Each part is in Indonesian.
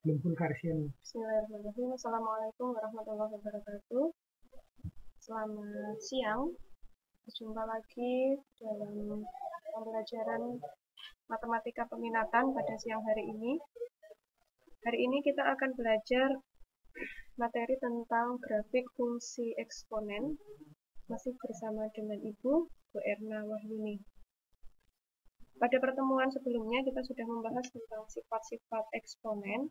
belum full version. Bismillahirrahmanirrahim. Assalamualaikum warahmatullahi wabarakatuh. Selamat siang. Berjumpa lagi dalam pembelajaran matematika peminatan pada siang hari ini. Hari ini kita akan belajar materi tentang grafik fungsi eksponen. Masih bersama dengan Ibu Erna Wahyuni. Pada pertemuan sebelumnya kita sudah membahas tentang sifat-sifat eksponen.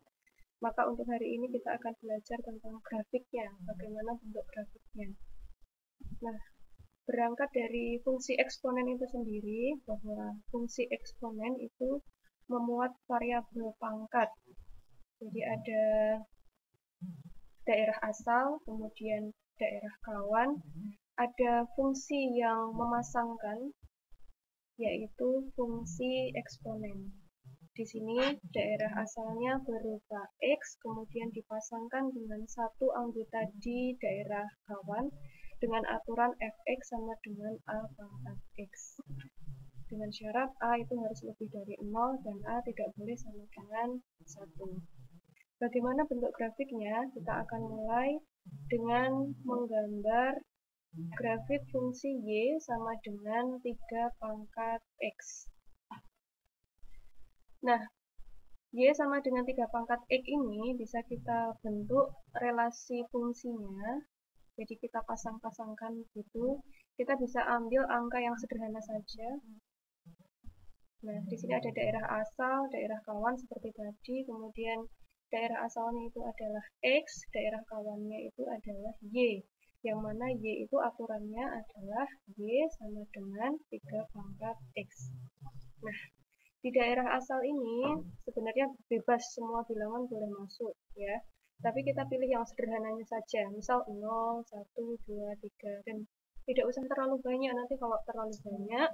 Maka untuk hari ini kita akan belajar tentang grafiknya, bagaimana bentuk grafiknya. Nah, berangkat dari fungsi eksponen itu sendiri, bahwa fungsi eksponen itu memuat variabel pangkat. Jadi ada daerah asal, kemudian daerah kawan, ada fungsi yang memasangkan, yaitu fungsi eksponen. Di sini daerah asalnya berupa X, kemudian dipasangkan dengan satu anggota di daerah kawan dengan aturan fx sama dengan a pangkat x. Dengan syarat a itu harus lebih dari 0 dan a tidak boleh sama dengan 1. Bagaimana bentuk grafiknya? Kita akan mulai dengan menggambar grafik fungsi y sama dengan 3 pangkat x. Nah, y sama dengan 3 pangkat x ini bisa kita bentuk relasi fungsinya. Jadi kita pasang-pasangkan gitu. Kita bisa ambil angka yang sederhana saja. Nah, di sini ada daerah asal, daerah kawan seperti tadi. Kemudian daerah asalnya itu adalah x, daerah kawannya itu adalah y. Yang mana y itu aturannya adalah y sama dengan 3 pangkat x. Nah, di daerah asal ini sebenarnya bebas, semua bilangan boleh masuk ya. Tapi kita pilih yang sederhananya saja, misal 0, 1, 2, 3, dan tidak usah terlalu banyak, nanti kalau terlalu banyak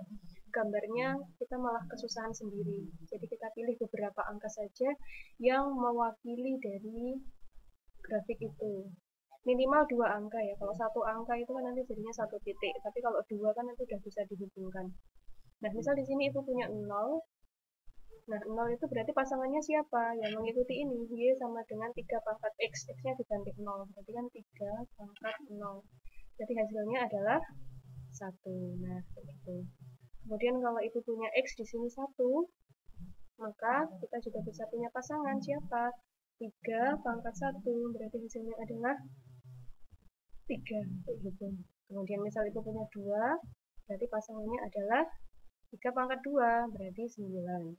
gambarnya kita malah kesusahan sendiri. Jadi kita pilih beberapa angka saja yang mewakili dari grafik itu. Minimal 2 angka ya, kalau 1 angka itu kan nanti jadinya 1 titik, tapi kalau 2 kan itu sudah bisa dihubungkan. Nah, misal di sini itu punya 0, nah, 0 itu berarti pasangannya siapa? Yang mengikuti ini, y sama dengan 3 pangkat x. X-nya diganti 0, berarti kan 3 pangkat 0. Jadi hasilnya adalah 1. Nah, begitu. Kemudian kalau itu punya x di sini 1, maka kita juga bisa punya pasangan siapa? 3 pangkat 1, berarti hasilnya adalah 3. Begitu. Kemudian misal itu punya 2, berarti pasangannya adalah 3 pangkat 2, berarti 9.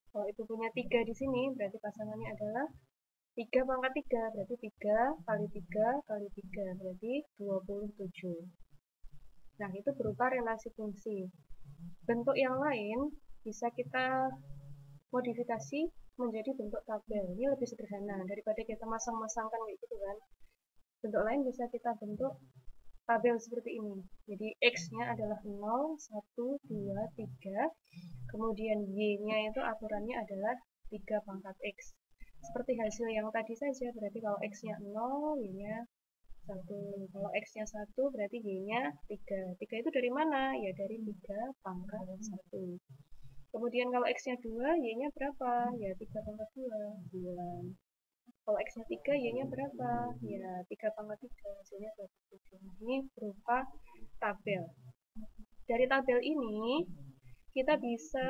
Kalau itu punya 3 di sini, berarti pasangannya adalah 3 pangkat 3, berarti 3 kali 3 kali 3, berarti 27. Nah, itu berupa relasi fungsi. Bentuk yang lain bisa kita modifikasi menjadi bentuk tabel. Ini lebih sederhana daripada kita masang-masangkan kayak gitu kan. Bentuk lain bisa kita bentuk tabel seperti ini. Jadi X-nya adalah 0, 1, 2, 3. Kemudian Y-nya itu aturannya adalah 3 pangkat X. Seperti hasil yang tadi saja, berarti kalau X-nya 0, Y-nya 1. Kalau X-nya 1, berarti Y-nya 3. 3 itu dari mana? Ya dari 3 pangkat 1. Kemudian kalau X-nya 2, Y-nya berapa? Ya 3 pangkat 2. 2. Kalau X-nya 3, Y-nya berapa? Ya 3 pangkat 3. Hasilnya 27. Ini berupa tabel. Dari tabel ini, kita bisa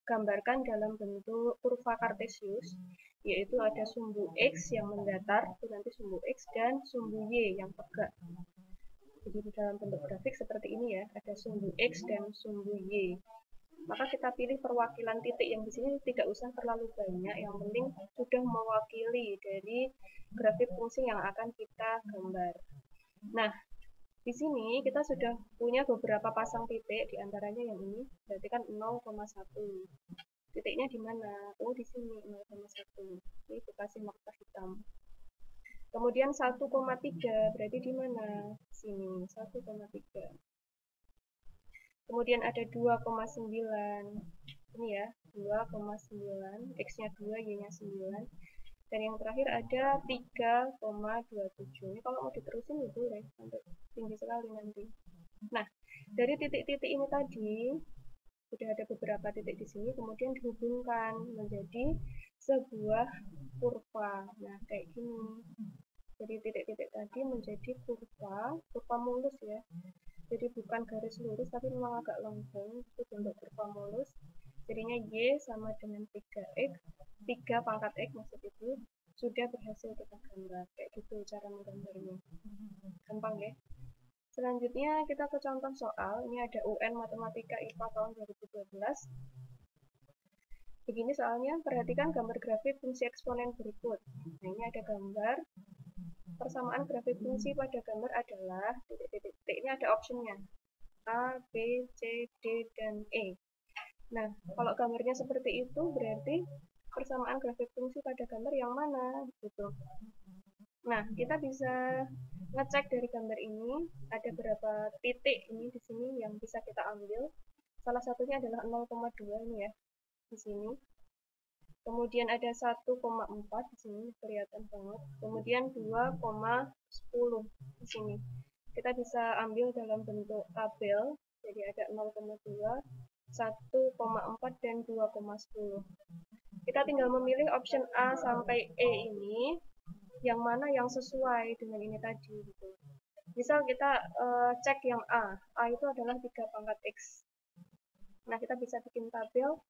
gambarkan dalam bentuk kurva kartesius, yaitu ada sumbu X yang mendatar, itu nanti sumbu X, dan sumbu Y yang tegak. Jadi di dalam bentuk grafik seperti ini ya, ada sumbu X dan sumbu Y. Maka kita pilih perwakilan titik yang di sini tidak usah terlalu banyak, yang penting sudah mewakili dari grafik fungsi yang akan kita gambar. Nah, di sini kita sudah punya beberapa pasang titik, diantaranya yang ini, berarti kan 0,1. Titiknya di mana? Oh, di sini 0,1. Ini dikasih marker hitam. Kemudian 1,3 berarti di mana? Sini, 1,3. Kemudian ada 2,9. Ini ya, 2,9. X-nya 2, Y-nya 9. Dan yang terakhir ada 3,27. Ini kalau mau diterusin ya boleh, sampai tinggi sekali nanti. Nah, dari titik-titik ini tadi, sudah ada beberapa titik di sini, kemudian dihubungkan menjadi sebuah kurva kurva. Nah, kayak gini. Jadi titik-titik tadi menjadi kurva mulus ya. Jadi bukan garis lurus tapi memang agak lengkung, itu bentuk kurva mulus. Jadinya Y sama dengan 3X, 3 pangkat X maksud itu, sudah berhasil kita gambar. Kayak gitu cara menggambarnya. Gampang ya. Selanjutnya kita ke contoh soal. Ini ada UN Matematika IPA tahun 2012. Begini soalnya, perhatikan gambar grafik fungsi eksponen berikut. Nah, ini ada gambar. Persamaan grafik fungsi pada gambar adalah titik-titik. Ini ada optionnya. A, B, C, D, dan E. Nah, kalau gambarnya seperti itu, berarti persamaan grafik fungsi pada gambar yang mana? Gitu. Nah, kita bisa ngecek dari gambar ini, ada berapa titik ini di sini yang bisa kita ambil. Salah satunya adalah 0,2 ini ya, di sini. Kemudian ada 1,4 di sini, kelihatan banget. Kemudian 2,10 di sini. Kita bisa ambil dalam bentuk tabel, jadi ada 0,2, 1,4, dan 2,10. Kita tinggal memilih option A sampai E ini, yang mana yang sesuai dengan ini tadi. Gitu. Misal kita cek yang A itu adalah 3 pangkat X. Nah, kita bisa bikin tabel,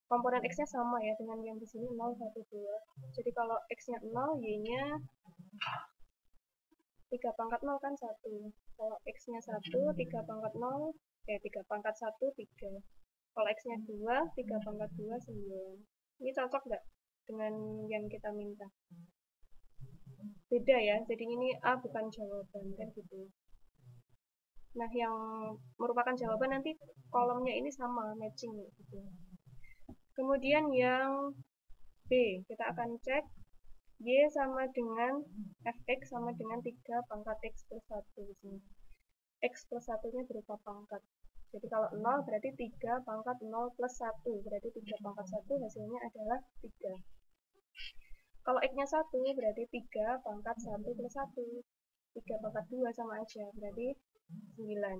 komponen X-nya sama ya dengan yang di sini 0, 1, 2. Jadi kalau X-nya 0, Y-nya 3 pangkat 0 kan 1. Kalau X-nya 1, 3 pangkat 0, 3 pangkat 1, 3. Kalau X-nya 2, 3 pangkat 2, 9. Ini cocok nggak dengan yang kita minta? Beda ya, jadi ini A bukan jawaban, kan gitu. Nah, yang merupakan jawaban nanti kolomnya ini sama, matching gitu. Kemudian yang B, kita akan cek Y sama dengan Fx sama dengan 3 pangkat X plus 1 di sini. X plus 1-nya berupa pangkat. Jadi kalau 0 berarti 3 pangkat 0 plus 1, berarti 3 pangkat 1 hasilnya adalah 3. Kalau X-nya 1 berarti 3 pangkat 1 plus 1. 3 pangkat 2 sama aja, berarti 9.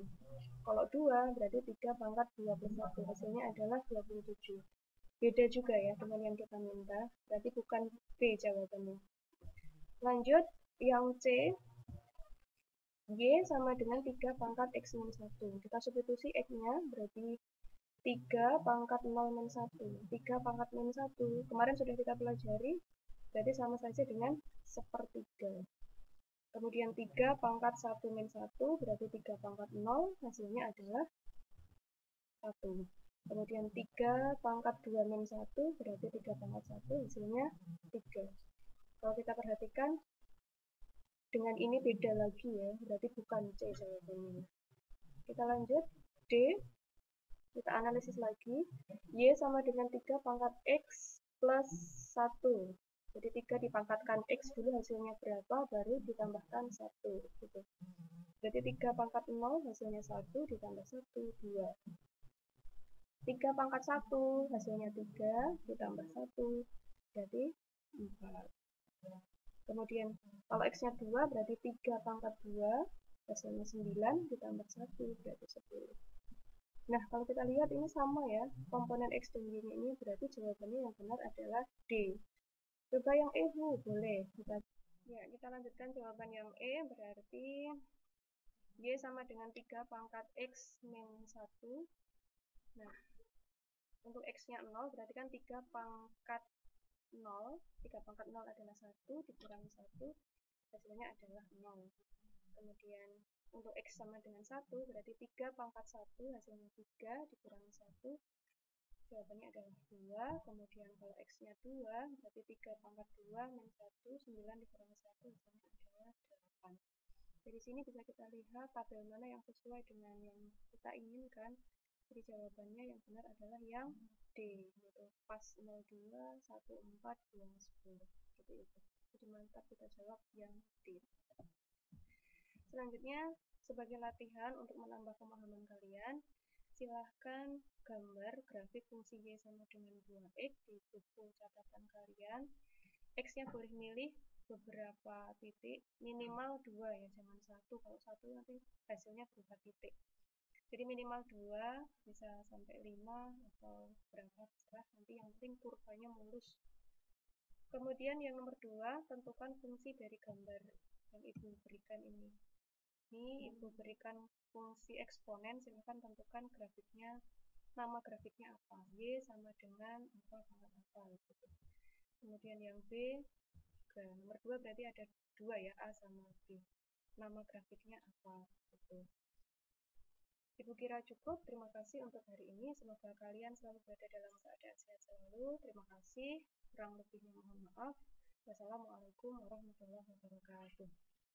Kalau 2 berarti 3 pangkat 2 plus 1, hasilnya adalah 27. Beda juga ya dengan yang kita minta, berarti bukan B jawabannya. Lanjut, yang C, Y sama dengan 3 pangkat X min 1. Kita substitusi X-nya berarti 3 pangkat 0 min 1. 3 pangkat min 1, kemarin sudah kita pelajari, berarti sama saja dengan sepertiga. Kemudian 3 pangkat 1 min 1, berarti 3 pangkat 0, hasilnya adalah 1. Kemudian 3 pangkat 2 min 1, berarti 3 pangkat 1, hasilnya 3. Kalau kita perhatikan, dengan ini beda lagi ya, berarti bukan C jawabannya. Kita lanjut, D, kita analisis lagi, Y sama dengan 3 pangkat X plus 1. Jadi 3 dipangkatkan X dulu hasilnya berapa, baru ditambahkan 1. Gitu. Jadi 3 pangkat 0 hasilnya 1, ditambah 1, 2. 3 pangkat 1 hasilnya 3, ditambah 1, jadi 4. Kemudian kalau X-nya 2 berarti 3 pangkat 2, hasilnya 9, ditambah 1, berarti 10. Nah, kalau kita lihat ini sama ya, komponen X dan Y ini berarti jawabannya yang benar adalah D. Coba yang E, boleh. Kita lanjutkan jawaban yang E, berarti Y sama dengan 3 pangkat X min 1. Nah, untuk X-nya 0, berarti kan 3 pangkat 0, 3 pangkat 0 adalah 1, dikurangi 1, hasilnya adalah 0. Kemudian untuk X sama dengan 1, berarti 3 pangkat 1, hasilnya 3, dikurangi 1, jawabannya adalah 2. Kemudian kalau X-nya 2, berarti 3 pangkat 2 min 1, 9 dikurangi 1, hasilnya adalah 8. Dari sini bisa kita lihat tabel mana yang sesuai dengan yang kita inginkan. Jadi jawabannya yang benar adalah yang D, gitu. Pas 02, 14, 2, 10. Gitu itu. Jadi mantap kita jawab yang D. Selanjutnya, sebagai latihan untuk menambah pemahaman kalian, silahkan gambar grafik fungsi Y sama dengan 2X di buku catatan kalian. X-nya boleh milih beberapa titik, minimal 2 ya, jangan 1. Kalau 1 nanti hasilnya berupa titik. Jadi minimal 2, bisa sampai 5 atau berapa terserah, nanti yang penting kurvanya mulus. Kemudian yang nomor 2, tentukan fungsi dari gambar yang Ibu berikan ini. Ini Ibu berikan fungsi eksponen, silakan tentukan grafiknya, nama grafiknya apa. Y sama dengan apa dengan apa. Gitu. Kemudian yang B, juga nomor 2 berarti ada 2 ya, A sama B. Nama grafiknya apa. Gitu. Ibu kira cukup. Terima kasih untuk hari ini. Semoga kalian selalu berada dalam keadaan sehat selalu. Terima kasih. Kurang lebihnya mohon maaf. Wassalamualaikum warahmatullahi wabarakatuh.